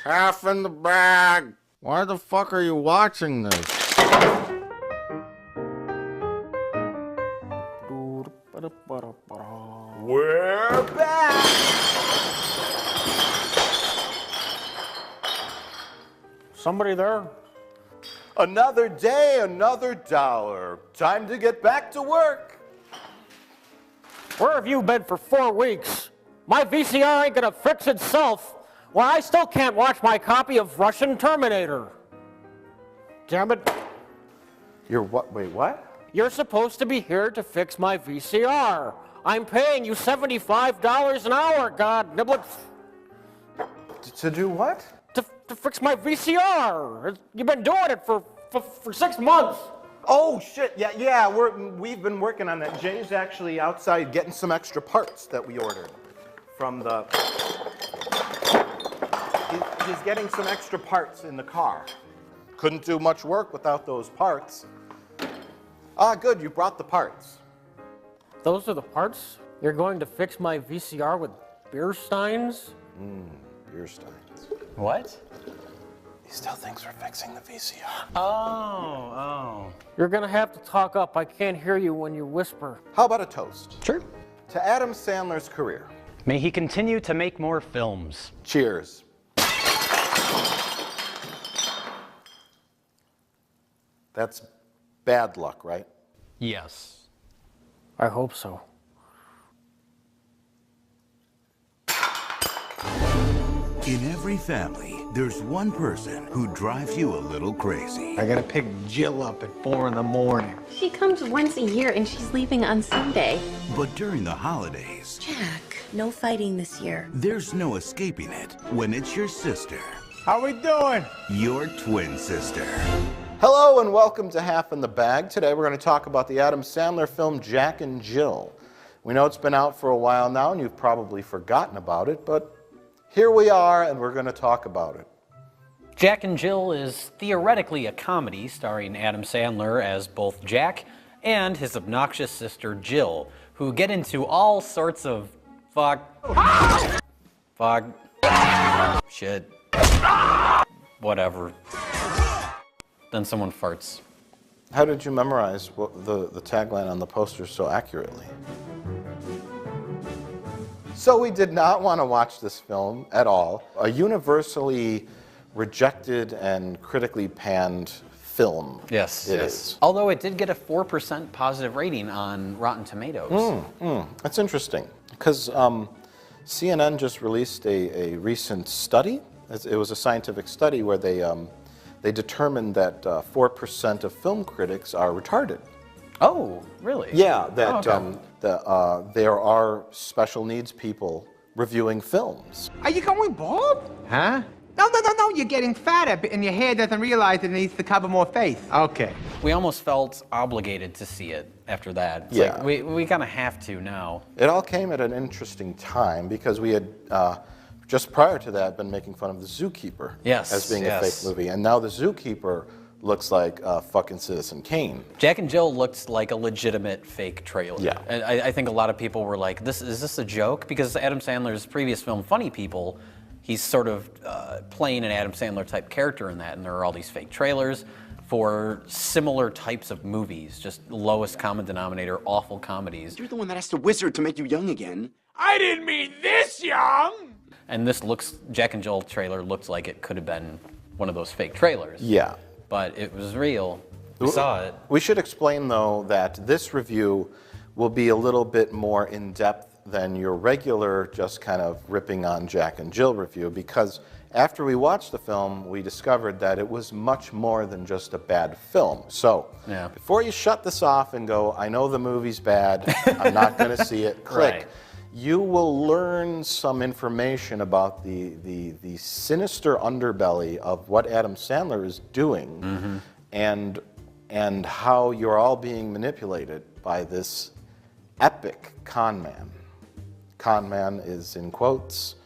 Half in the bag. Why the fuck are you watching this? We're back! Somebody there? Another day, another dollar. Time to get back to work. Where have you been for 4 weeks? My VCR ain't gonna fix itself. Well, I still can't watch my copy of Russian Terminator. Damn it. You're what? Wait, what? You're supposed to be here to fix my VCR. I'm paying you $75 an hour, God niblets. To do what? To fix my VCR. You've been doing it for 6 months. Oh shit! Yeah. We've been working on that. Jay's actually outside getting some extra parts that we ordered from the. He's getting some extra parts in the car. Couldn't do much work without those parts. Ah, good. You brought the parts. Those are the parts? You're going to fix my VCR with beer steins? Beer steins. What? He still thinks we're fixing the VCR. Oh. You're gonna have to talk up. I can't hear you when you whisper. How about a toast? Sure. To Adam Sandler's career. May he continue to make more films. Cheers. That's bad luck, right? Yes. I hope so. In every family, there's one person who drives you a little crazy. I gotta pick Jill up at 4 in the morning. She comes once a year and she's leaving on Sunday. But during the holidays, Jack, no fighting this year. there's no escaping it when it's your sister, How we doing? your twin sister. Hello and welcome to Half in the Bag. Today we're going to talk about the Adam Sandler film Jack and Jill. We know it's been out for a while now and you've probably forgotten about it, but here we are and we're going to talk about it. Jack and Jill is theoretically a comedy starring Adam Sandler as both Jack and his obnoxious sister Jill, who get into all sorts of shit, whatever. Then someone farts. How did you memorize the tagline on the poster so accurately? So we did not want to watch this film at all. A universally rejected and critically panned film. Yes, it yes. is. Although it did get a 4% positive rating on Rotten Tomatoes. That's interesting because CNN just released a recent study. It was a scientific study where they determined that 4% of film critics are retarded. Oh, really? Yeah, that okay. there are special needs people reviewing films. Are you going bald? Huh? No, you're getting fatter and your hair doesn't realize it needs to cover more face. Okay. We almost felt obligated to see it after that. It's Yeah. like we kind of have to now. It all came at an interesting time because we had, just prior to that, been making fun of The Zookeeper as being a fake movie. And now The Zookeeper looks like fucking Citizen Kane. Jack and Jill looked like a legitimate fake trailer. Yeah. And I think a lot of people were like, is this a joke? Because Adam Sandler's previous film, Funny People, he's sort of playing an Adam Sandler type character in that, and there are all these fake trailers for similar types of movies, just lowest common denominator, awful comedies. You're the one that has to wizard to make you young again. I didn't mean this young! And this Jack and Jill trailer looks like it could have been one of those fake trailers. Yeah. But it was real. We saw it. We should explain, though, that this review will be a little bit more in-depth than your regular just kind of ripping on Jack and Jill review, because after we watched the film, we discovered that it was much more than just a bad film. So, before you shut this off and go, I know the movie's bad, I'm not going to see it, click. Right. You will learn some information about the sinister underbelly of what Adam Sandler is doing, and how you're all being manipulated by this epic con man. Con man is in quotes.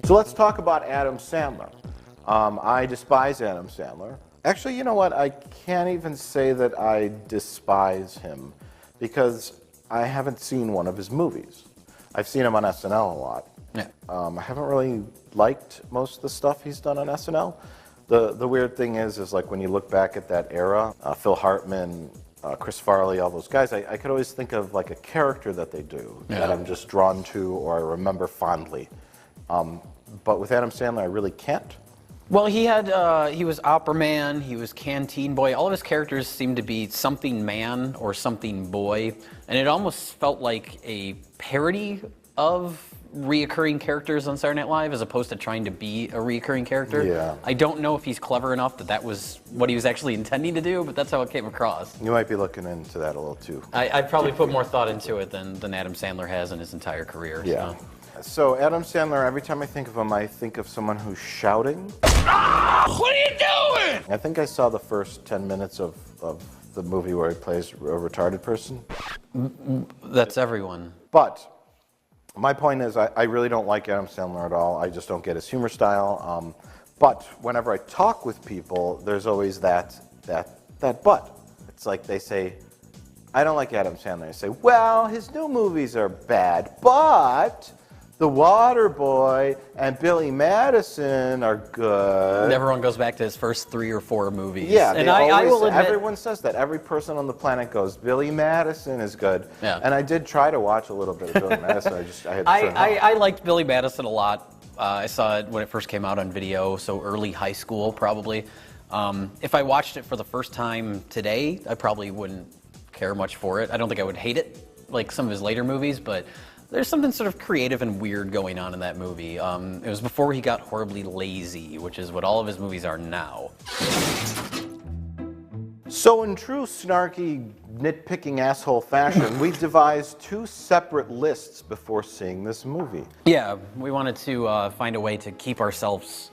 So let's talk about Adam Sandler. I despise Adam Sandler. Actually, you know what? I can't even say that I despise him because I haven't seen one of his movies. I've seen him on SNL a lot. Yeah. I haven't really liked most of the stuff he's done on SNL. The weird thing is like when you look back at that era, Phil Hartman, Chris Farley, all those guys, I could always think of like a character that they do that I'm just drawn to or I remember fondly. But with Adam Sandler, I really can't. Well, he was Opera Man, he was Canteen Boy. All of his characters seemed to be something man or something boy, and it almost felt like a parody of reoccurring characters on Saturday Night Live as opposed to trying to be a reoccurring character. Yeah. I don't know if he's clever enough that was what he was actually intending to do, but that's how it came across. You might be looking into that a little too. I'd probably put more thought into it than Adam Sandler has in his entire career. Yeah. So Adam Sandler, every time I think of him, I think of someone who's shouting. What are you doing? I think I saw the first 10 minutes of the movie where he plays a retarded person. That's everyone. But my point is, I really don't like Adam Sandler at all. I just don't get his humor style. But whenever I talk with people, there's always that but. It's like they say, I don't like Adam Sandler. I say, well, his new movies are bad, but The Waterboy and Billy Madison are good. Everyone goes back to his first 3 or 4 movies. Yeah, and I will admit, everyone says that. Every person on the planet goes, Billy Madison is good. Yeah. And I did try to watch a little bit of Billy Madison. I had to turn it off. I liked Billy Madison a lot. I saw it when it first came out on video, so early high school probably. If I watched it for the first time today, I probably wouldn't care much for it. I don't think I would hate it like some of his later movies, but there's something sort of creative and weird going on in that movie. It was before he got horribly lazy, which is what all of his movies are now. So in true snarky, nitpicking asshole fashion, we devised 2 separate lists before seeing this movie. Yeah, we wanted to find a way to keep ourselves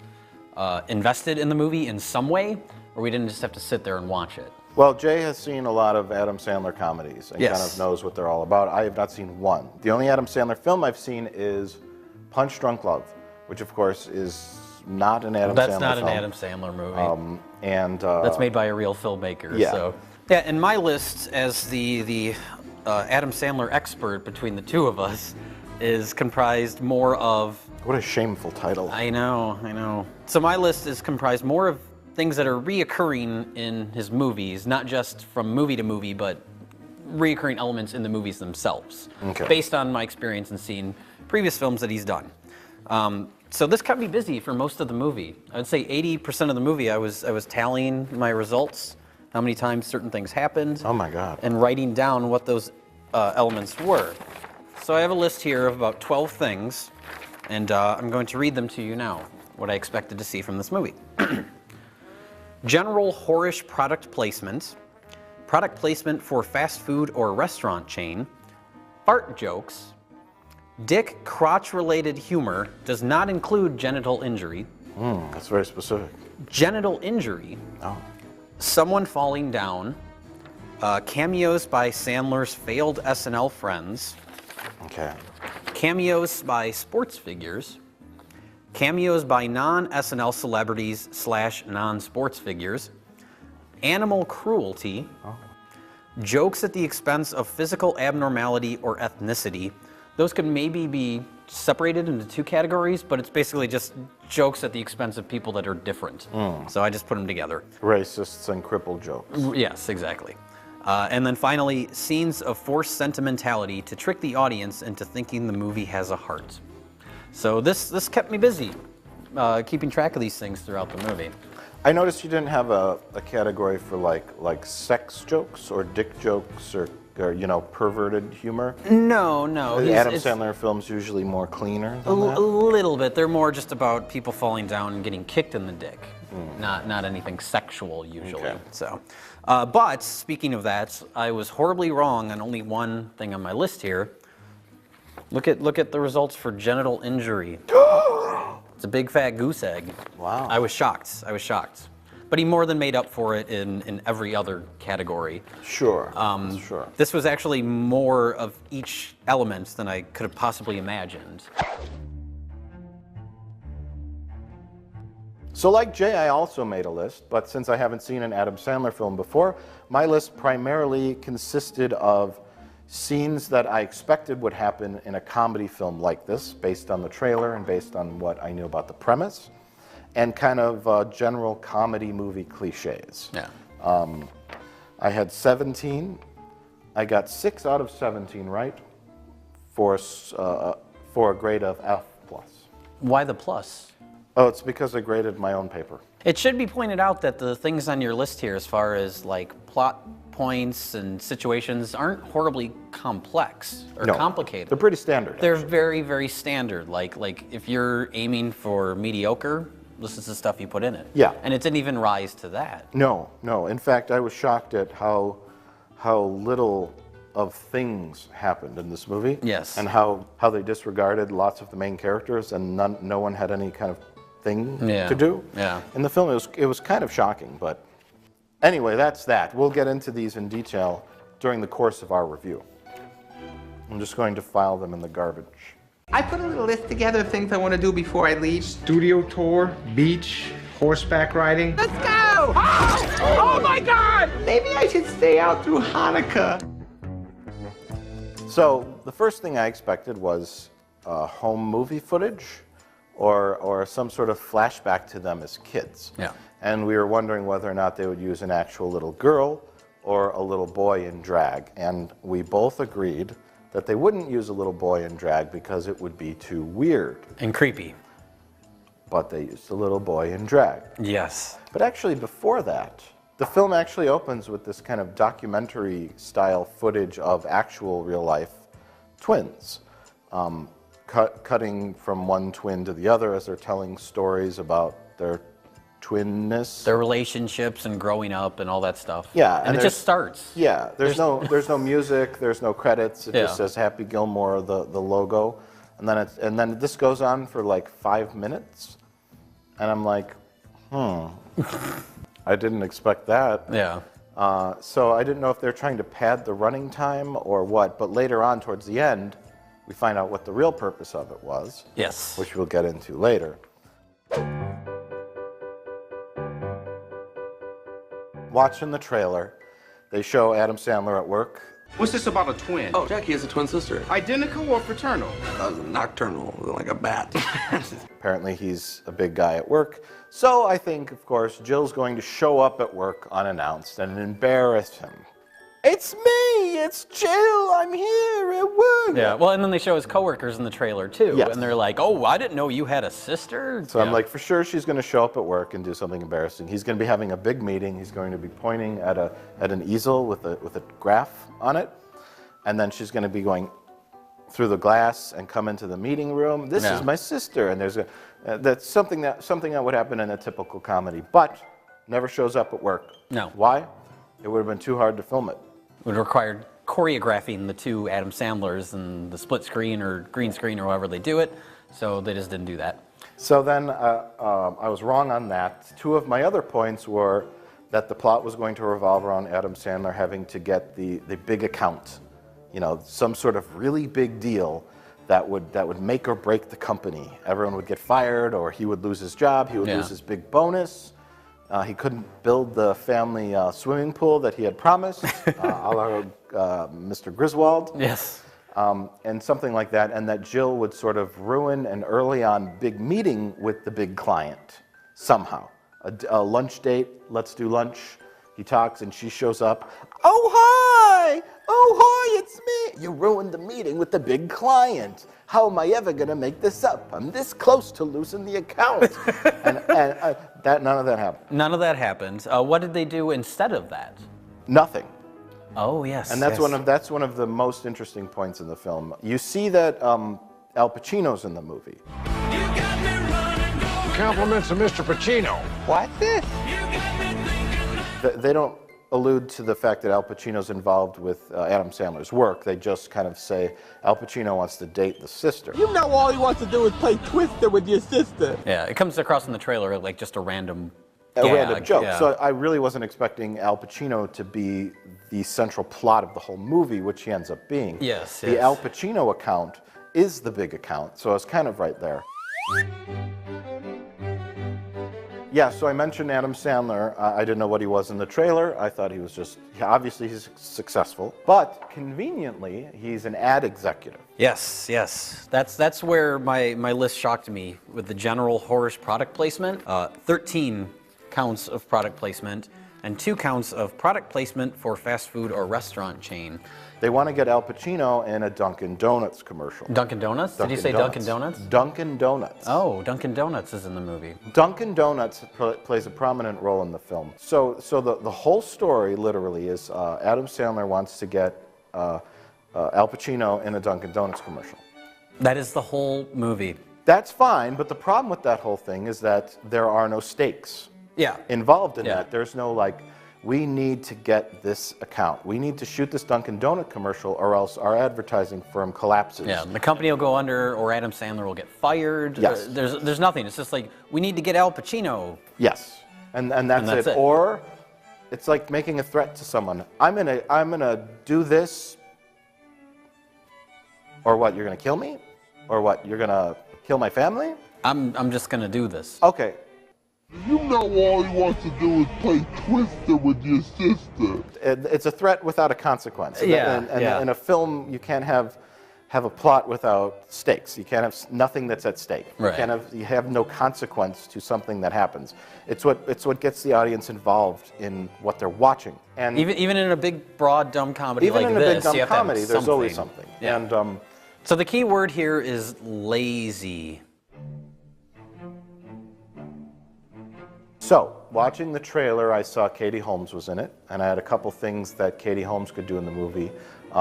invested in the movie in some way, or we didn't just have to sit there and watch it. Well, Jay has seen a lot of Adam Sandler comedies and kind of knows what they're all about. I have not seen one. The only Adam Sandler film I've seen is Punch Drunk Love, which of course is not an Adam Sandler film. That's not an Adam Sandler movie. That's made by a real filmmaker. Yeah. So. Yeah, and my list as the Adam Sandler expert between the two of us is comprised more of... What a shameful title. I know. So my list is comprised more of things that are reoccurring in his movies, not just from movie to movie, but reoccurring elements in the movies themselves, based on my experience in seeing previous films that he's done. So this kept me busy for most of the movie. I would say 80% of the movie I was tallying my results, how many times certain things happened. Oh my God. And writing down what those elements were. So I have a list here of about 12 things, and I'm going to read them to you now, what I expected to see from this movie. General whorish product placement for fast food or restaurant chain, fart jokes, dick crotch-related humor, does not include genital injury. That's very specific. Genital injury, someone falling down, cameos by Sandler's failed SNL friends, cameos by sports figures, cameos by non-SNL celebrities / non-sports figures, animal cruelty, jokes at the expense of physical abnormality or ethnicity. Those could maybe be separated into 2 categories, but it's basically just jokes at the expense of people that are different. So I just put them together. Racists and crippled jokes. Yes, exactly. And then finally, scenes of forced sentimentality to trick the audience into thinking the movie has a heart. So this kept me busy, keeping track of these things throughout the movie. I noticed you didn't have a category for like sex jokes or dick jokes or perverted humor. No. Adam Sandler films usually more cleaner than that? A little bit. They're more just about people falling down and getting kicked in the dick, not anything sexual usually. So, but speaking of that, I was horribly wrong on only one thing on my list here. Look at the results for genital injury. It's a big fat goose egg. Wow. I was shocked. But he more than made up for it in every other category. Sure. This was actually more of each element than I could have possibly imagined. So like Jay, I also made a list, but since I haven't seen an Adam Sandler film before, my list primarily consisted of scenes that I expected would happen in a comedy film like this, based on the trailer and based on what I knew about the premise, and kind of general comedy movie cliches. Yeah. I had 17. I got 6 out of 17 right for a grade of F+. Why the plus? Oh, it's because I graded my own paper. It should be pointed out that the things on your list here, as far as like plot points and situations, aren't horribly complex or complicated. They're pretty standard. They're very, very standard. Like if you're aiming for mediocre, this is the stuff you put in it. Yeah. And it didn't even rise to that. No. In fact, I was shocked at how little of things happened in this movie. Yes. And how they disregarded lots of the main characters, and no one had any kind of thing to do. Yeah. In the film, it was kind of shocking, but anyway, that's that. We'll get into these in detail during the course of our review. I'm just going to file them in the garbage. I put a little list together of things I want to do before I leave. Studio tour, beach, horseback riding. Let's go! Oh my God! Maybe I should stay out through Hanukkah. So the first thing I expected was home movie footage or some sort of flashback to them as kids. Yeah. And we were wondering whether or not they would use an actual little girl or a little boy in drag. And we both agreed that they wouldn't use a little boy in drag because it would be too weird. And creepy. But they used a little boy in drag. Yes. But actually before that, the film actually opens with this kind of documentary style footage of actual real life twins. Cutting from one twin to the other as they're telling stories about their twinness. Their relationships and growing up and all that stuff. Yeah. And it just starts. Yeah, there's no music, there's no credits, it just says Happy Gilmore, the logo. And then this goes on for like 5 minutes. And I'm like, I didn't expect that. Yeah. So I didn't know if they're trying to pad the running time or what, but later on towards the end, we find out what the real purpose of it was. Yes. Which we'll get into later. Watching the trailer, they show Adam Sandler at work. What's this about a twin? Oh, Jackie has a twin sister. Identical or fraternal? Nocturnal, like a bat. Apparently he's a big guy at work. So I think, of course, Jill's going to show up at work unannounced and embarrass him. It's me! It's Jill! I'm here at work! Yeah, well, and then they show his coworkers in the trailer, too. Yes. And they're like, oh, I didn't know you had a sister? So I'm like, for sure she's going to show up at work and do something embarrassing. He's going to be having a big meeting. He's going to be pointing at an easel with a graph on it. And then she's going to be going through the glass and come into the meeting room. This is my sister. And there's that's something that would happen in a typical comedy, but never shows up at work. No. Why? It would have been too hard to film it. Would have required choreographing the two Adam Sandlers and the split screen or green screen or however they do it, so they just didn't do that. So then I was wrong on that. 2 of my other points were that the plot was going to revolve around Adam Sandler having to get the big account, you know, some sort of really big deal that would make or break the company. Everyone would get fired, or he would lose his job, he would lose his big bonus. He couldn't build the family swimming pool that he had promised, a la Mr. Griswold. Yes. And something like that, and that Jill would sort of ruin an early on big meeting with the big client somehow. A lunch date, let's do lunch. He talks and she shows up. Oh, hi! Oh, hi, it's me! You ruined the meeting with the big client. How am I ever going to make this up? I'm this close to losing the account. and none of that happened. None of that happened. What did they do instead of that? Nothing. Oh, yes. And that's one of the most interesting points in the film. You see that Al Pacino's in the movie. Compliments of Mr. Pacino. What's this? They don't allude to the fact that Al Pacino's involved with Adam Sandler's work. They just kind of say Al Pacino wants to date the sister. You know all he wants to do is play Twister with your sister. Yeah, it comes across in the trailer like just a random random joke. Yeah. So I really wasn't expecting Al Pacino to be the central plot of the whole movie, which he ends up being. Yes, The Al Pacino account is the big account, so I was kind of right there. Yeah, so I mentioned Adam Sandler. I didn't know what he was in the trailer. I thought he was just, obviously he's successful, but conveniently, he's an ad executive. Yes, yes. That's where my list shocked me with the general horror's product placement. 13 counts of product placement and 2 counts of product placement for fast food or restaurant chain. They want to get Al Pacino in a Dunkin' Donuts commercial. Dunkin' Donuts? Did you say Dunkin' Donuts? Dunkin' Donuts. Oh, Dunkin' Donuts is in the movie. Dunkin' Donuts plays a prominent role in the film. So the whole story, literally, is Adam Sandler wants to get Al Pacino in a Dunkin' Donuts commercial. That is the whole movie. That's fine, but the problem with that whole thing is that there are no stakes involved in that. There's no, like, we need to get this account. We need to shoot this Dunkin' Donut commercial or else our advertising firm collapses. Yeah, the company will go under or Adam Sandler will get fired. Yes. There's nothing. It's just like, we need to get Al Pacino. Yes, and that's it. Or it's like making a threat to someone. I'm gonna do this. Or what, you're gonna kill me? Or what, you're gonna kill my family? I'm just gonna do this. Okay. You know all he wants to do is play Twister with your sister. It's a threat without a consequence. Yeah, and in a film, you can't have a plot without stakes. You can't have nothing that's at stake. Right. You have no consequence to something that happens. It's what gets the audience involved in what they're watching. And even in a big, broad, dumb comedy even like in a this, big dumb you have to have comedy, there's always something. Yeah. And so the key word here is lazy. So, watching the trailer, I saw Katie Holmes was in it, and I had a couple things that Katie Holmes could do in the movie.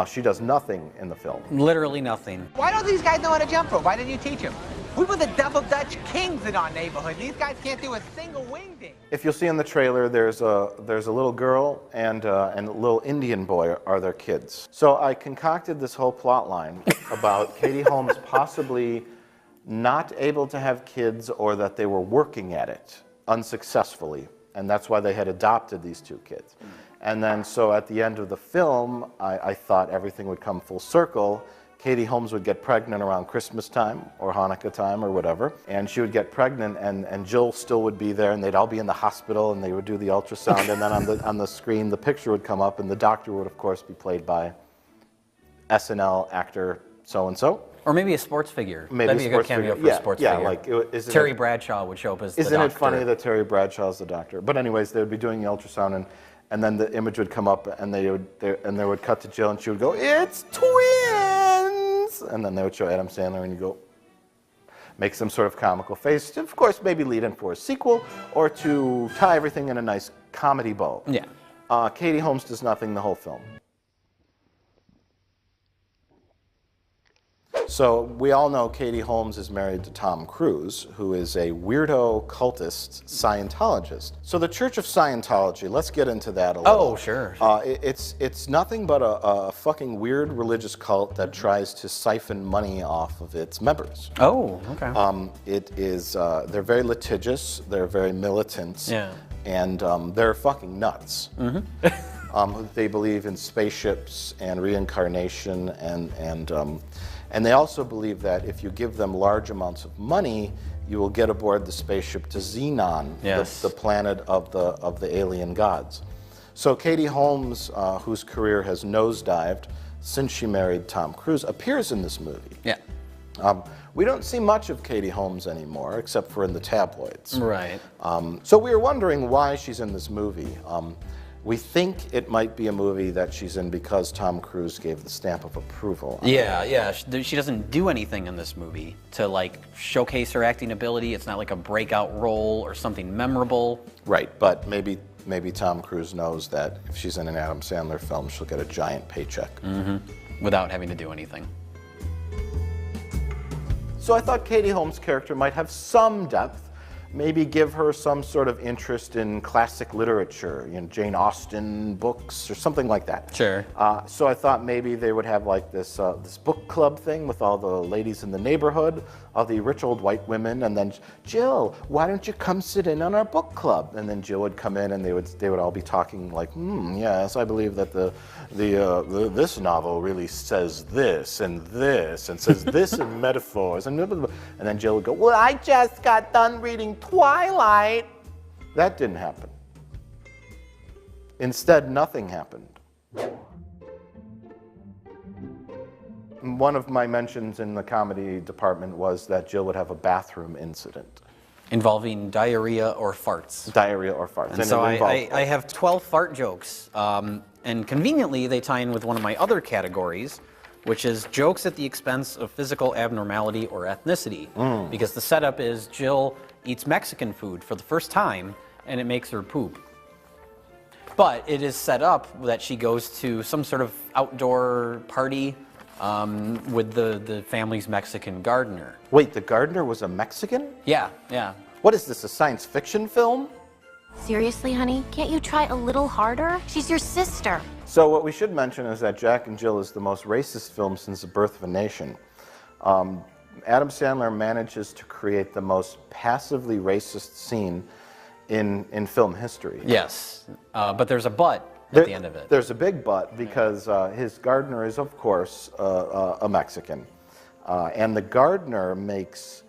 She does nothing in the film. Literally nothing. Why don't these guys know how to jump rope? Why didn't you teach them? We were the double Dutch kings in our neighborhood. These guys can't do a single wing ding. If you'll see in the trailer, there's a little girl and a little Indian boy are their kids. So I concocted this whole plot line about Katie Holmes possibly not able to have kids or that they were working at it unsuccessfully, and that's why they had adopted these 2 kids. And then so at the end of the film, I thought everything would come full circle. Katie Holmes would get pregnant around Christmas time or Hanukkah time or whatever, and she would get pregnant and Jill still would be there and they'd all be in the hospital and they would do the ultrasound and then on the screen the picture would come up and the doctor would of course be played by SNL actor so-and-so. Or maybe a sports figure. Maybe That'd be a good cameo for a sports figure. Like Terry Bradshaw would show up as the doctor. Isn't it funny that Terry Bradshaw's the doctor? But anyways, they would be doing the ultrasound, and then the image would come up, and they would cut to Jill, and she would go, "It's twins!" And then they would show Adam Sandler, and you go, make some sort of comical face. To, of course, maybe lead in for a sequel, or to tie everything in a nice comedy bow. Yeah. Katie Holmes does nothing the whole film. So we all know Katie Holmes is married to Tom Cruise, who is a weirdo cultist Scientologist. So the Church of Scientology, let's get into that a little. Oh, sure. It's nothing but a fucking weird religious cult that tries to siphon money off of its members. Oh, okay. They're very litigious, they're very militant, and they're fucking nuts. Mm-hmm. They believe in spaceships and reincarnation and they also believe that if you give them large amounts of money, you will get aboard the spaceship to Xenon, the planet of the alien gods. So Katie Holmes, whose career has nosedived since she married Tom Cruise, appears in this movie. Yeah. We don't see much of Katie Holmes anymore, except for in the tabloids. Right. So we were wondering why she's in this movie. We think it might be a movie that she's in because Tom Cruise gave the stamp of approval. Yeah. She doesn't do anything in this movie to like showcase her acting ability. It's not like a breakout role or something memorable. Right, but maybe Tom Cruise knows that if she's in an Adam Sandler film, she'll get a giant paycheck. Mm-hmm. Without having to do anything. So I thought Katie Holmes' character might have some depth. Maybe give her some sort of interest in classic literature, Jane Austen books or something like that. Sure. So I thought maybe they would have like this book club thing with all the ladies in the neighborhood, all the rich old white women, and then Jill, why don't you come sit in on our book club? And then Jill would come in, and they would all be talking like, yes, I believe that this novel really says this and says this in metaphors, and then Jill would go, well, I just got done reading Twilight. That didn't happen. Instead, nothing happened. One of my mentions in the comedy department was that Jill would have a bathroom incident. Involving diarrhea or farts. Diarrhea or farts. And so I have 12 fart jokes. And conveniently, they tie in with one of my other categories, which is jokes at the expense of physical abnormality or ethnicity. Because the setup is Jill eats Mexican food for the first time, and it makes her poop. But it is set up that she goes to some sort of outdoor party with the family's Mexican gardener. Wait, the gardener was a Mexican? Yeah, yeah. What is this, a science fiction film? Seriously, honey? Can't you try a little harder? She's your sister. So what we should mention is that Jack and Jill is the most racist film since The Birth of a Nation. Adam Sandler manages to create the most passively racist scene in film history. Yes, but there's a but at the end of it. There's a big but, because his gardener is, of course, a Mexican. And the gardener makes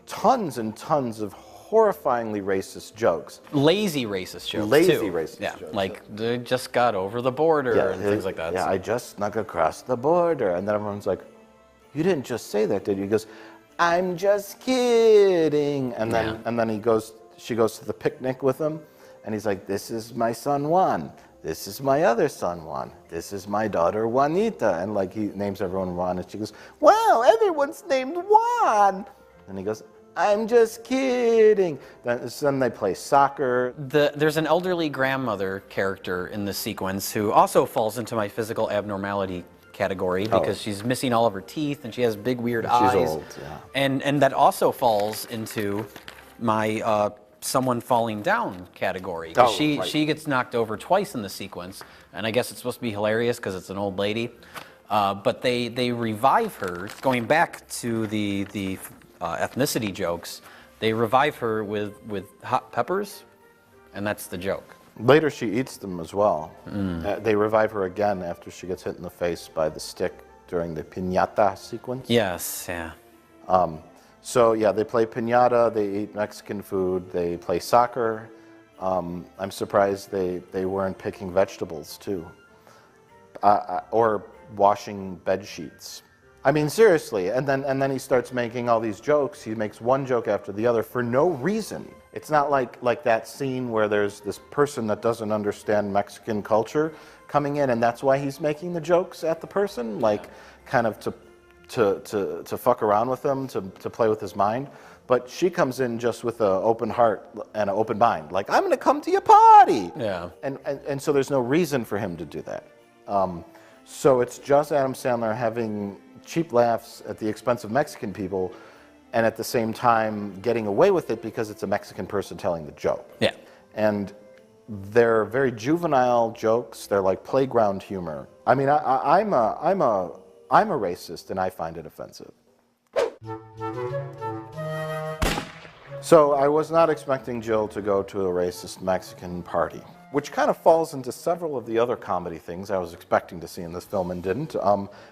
tons and tons of horrifyingly racist jokes. Lazy racist jokes, Lazy too. racist yeah, jokes. Like, they just got over the border and things like that. Yeah, I just snuck across the border. And then everyone's like, you didn't just say that, did you? He goes, I'm just kidding. And then she goes to the picnic with him, and he's like, this is my son Juan. This is my other son Juan. This is my daughter Juanita. And like, he names everyone Juan, and she goes, wow, everyone's named Juan. And he goes, I'm just kidding. Then they play soccer. There's an elderly grandmother character in this sequence who also falls into my physical abnormality category because she's missing all of her teeth and she has big weird eyes. She's old, yeah. And that also falls into my someone falling down category. She gets knocked over twice in the sequence, and I guess it's supposed to be hilarious because it's an old lady. But they revive her, going back to the ethnicity jokes. They revive her with hot peppers, and that's the joke. Later she eats them as well. They revive her again after she gets hit in the face by the stick during the piñata sequence. Yes, yeah. So yeah, they play piñata, they eat Mexican food, they play soccer. I'm surprised they weren't picking vegetables too. Or washing bed sheets. I mean, seriously, and then he starts making all these jokes. He makes one joke after the other for no reason. It's not like that scene where there's this person that doesn't understand Mexican culture coming in, and that's why he's making the jokes at the person, like kind of to fuck around with them, to play with his mind. But she comes in just with an open heart and an open mind, like, I'm gonna come to your party. Yeah. And so there's no reason for him to do that. So it's just Adam Sandler having cheap laughs at the expense of Mexican people, and at the same time getting away with it because it's a Mexican person telling the joke. Yeah. And they're very juvenile jokes. They're like playground humor. I mean, I'm a racist, and I find it offensive. So I was not expecting Jill to go to a racist Mexican party, which kind of falls into several of the other comedy things I was expecting to see in this film and didn't.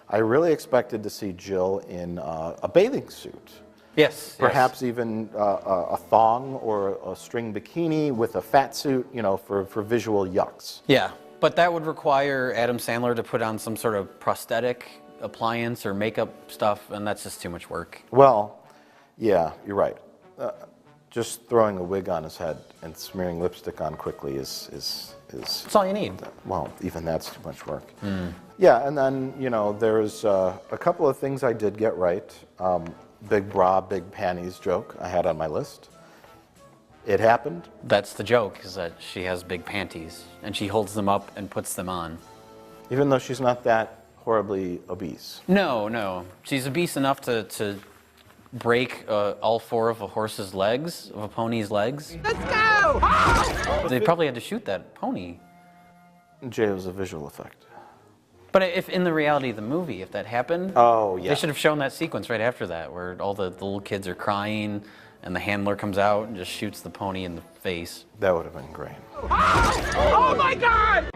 I really expected to see Jill in a bathing suit. Yes. Perhaps even a thong or a string bikini with a fat suit, you know, for visual yucks. Yeah, but that would require Adam Sandler to put on some sort of prosthetic appliance or makeup stuff, and that's just too much work. Well, yeah, you're right. Just throwing a wig on his head and smearing lipstick on quickly is That's all you need. Well, even that's too much work. Yeah, and then, you know, there's a couple of things I did get right. Big bra, big panties joke I had on my list. It happened. That's the joke, is that she has big panties, and she holds them up and puts them on. Even though she's not that horribly obese. No. She's obese enough to break all four of a horse's legs, of a pony's legs. Let's go! Oh! They probably had to shoot that pony. Jay, was a visual effect. But if in the reality of the movie, if that happened, they should have shown that sequence right after that, where all the little kids are crying, and the handler comes out and just shoots the pony in the face. That would have been great. Oh my God!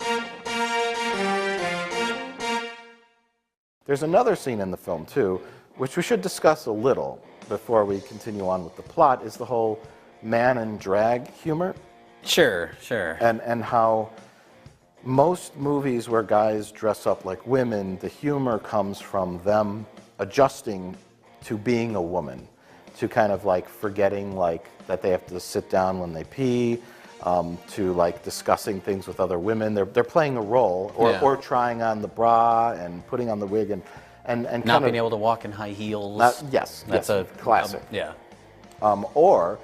There's another scene in the film, too, which we should discuss a little before we continue on with the plot, is the whole man and drag humor. Sure, sure. And how most movies where guys dress up like women, the humor comes from them adjusting to being a woman, to kind of like forgetting like that they have to sit down when they pee, to like discussing things with other women. They're playing a role, or trying on the bra and putting on the wig and not being able to walk in high heels. That's a classic. Yeah. Or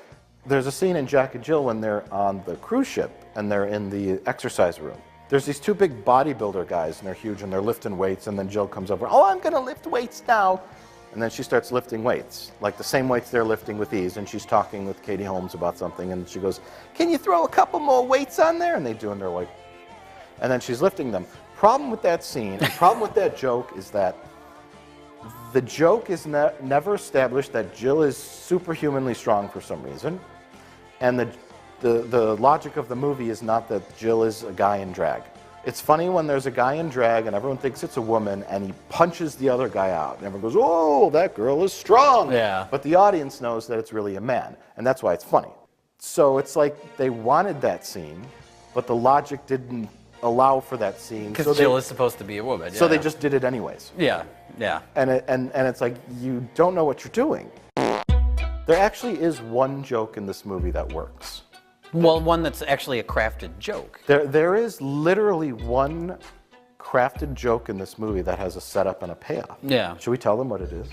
there's a scene in Jack and Jill when they're on the cruise ship and they're in the exercise room. There's these two big bodybuilder guys and they're huge and they're lifting weights, and then Jill comes over, oh, I'm gonna lift weights now. And then she starts lifting weights, like the same weights they're lifting with these, and she's talking with Katie Holmes about something, and she goes, can you throw a couple more weights on there? And they do, and they're like, and then she's lifting them. Problem with that scene, the problem with that joke is that the joke is never established that Jill is superhumanly strong for some reason, and the logic of the movie is not that Jill is a guy in drag. It's funny when there's a guy in drag and everyone thinks it's a woman and he punches the other guy out. And everyone goes, oh, that girl is strong. Yeah. But the audience knows that it's really a man. And that's why it's funny. So it's like they wanted that scene, but the logic didn't allow for that scene. Because Jill is supposed to be a woman. So they just did it anyways. Yeah, yeah. And it's like, you don't know what you're doing. There actually is one joke in this movie that works. Well, one that's actually a crafted joke. There is literally one crafted joke in this movie that has a setup and a payoff. Yeah. Should we tell them what it is?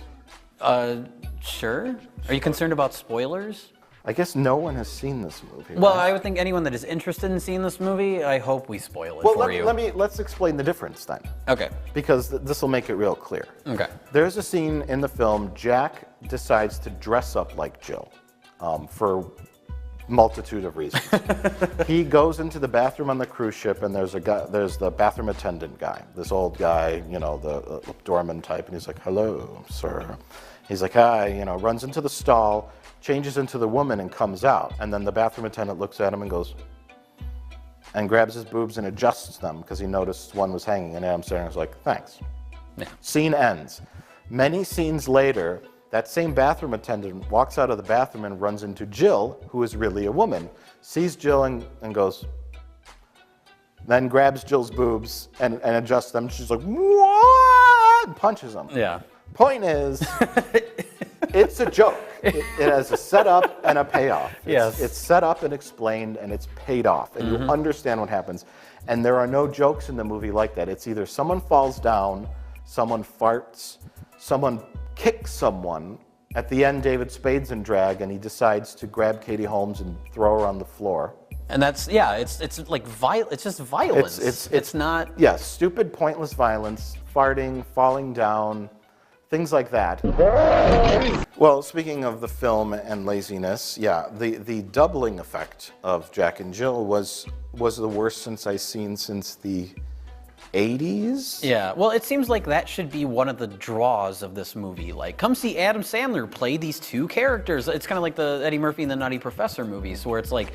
Sure. Are you concerned about spoilers? I guess no one has seen this movie. Well, right? I would think anyone that is interested in seeing this movie, I hope we spoil it for you. Let's explain the difference then. Okay. Because this will make it real clear. Okay. There's a scene in the film, Jack decides to dress up like Jill for multitude of reasons. He goes into the bathroom on the cruise ship, and there's the bathroom attendant guy, this old guy, you know, the doorman type, and he's like, hello, sir. He's like, hi, you know, runs into the stall, changes into the woman and comes out, and then the bathroom attendant looks at him and goes, and grabs his boobs and adjusts them because he noticed one was hanging, and Adam Sandler's like, thanks. Yeah. Scene ends. Many scenes later, that same bathroom attendant walks out of the bathroom and runs into Jill, who is really a woman, sees Jill and goes, then grabs Jill's boobs and adjusts them. She's like, what? And punches him. Yeah. Point is, it's a joke. It has a setup and a payoff. Yes. It's set up and explained, and it's paid off, and you understand what happens. And there are no jokes in the movie like that. It's either someone falls down, someone farts, someone kicks someone. At the end, David Spade's in drag, and he decides to grab Katie Holmes and throw her on the floor. And that's, yeah, it's like it's just violence. It's not. Yeah, stupid, pointless violence, farting, falling down, things like that. Well, speaking of the film and laziness, yeah, the doubling effect of Jack and Jill was the worst I've seen since the 80s? Yeah, well, it seems like that should be one of the draws of this movie. Like, come see Adam Sandler play these two characters. It's kind of like the Eddie Murphy and the Nutty Professor movies, where it's like,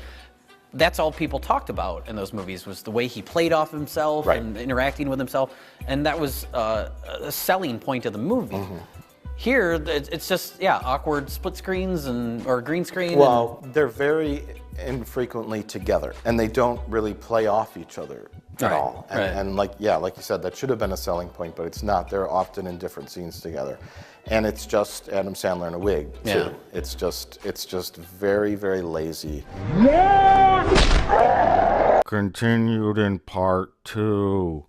that's all people talked about in those movies, was the way he played off himself and interacting with himself. And that was a selling point of the movie. Here, it's just, yeah, awkward split screens or green screen. Well, they're very infrequently together, and they don't really play off each other at all. And like you said, that should have been a selling point, but it's not. They're often in different scenes together. And it's just Adam Sandler in a wig, too. Yeah. It's just very, very lazy. Continued in part 2.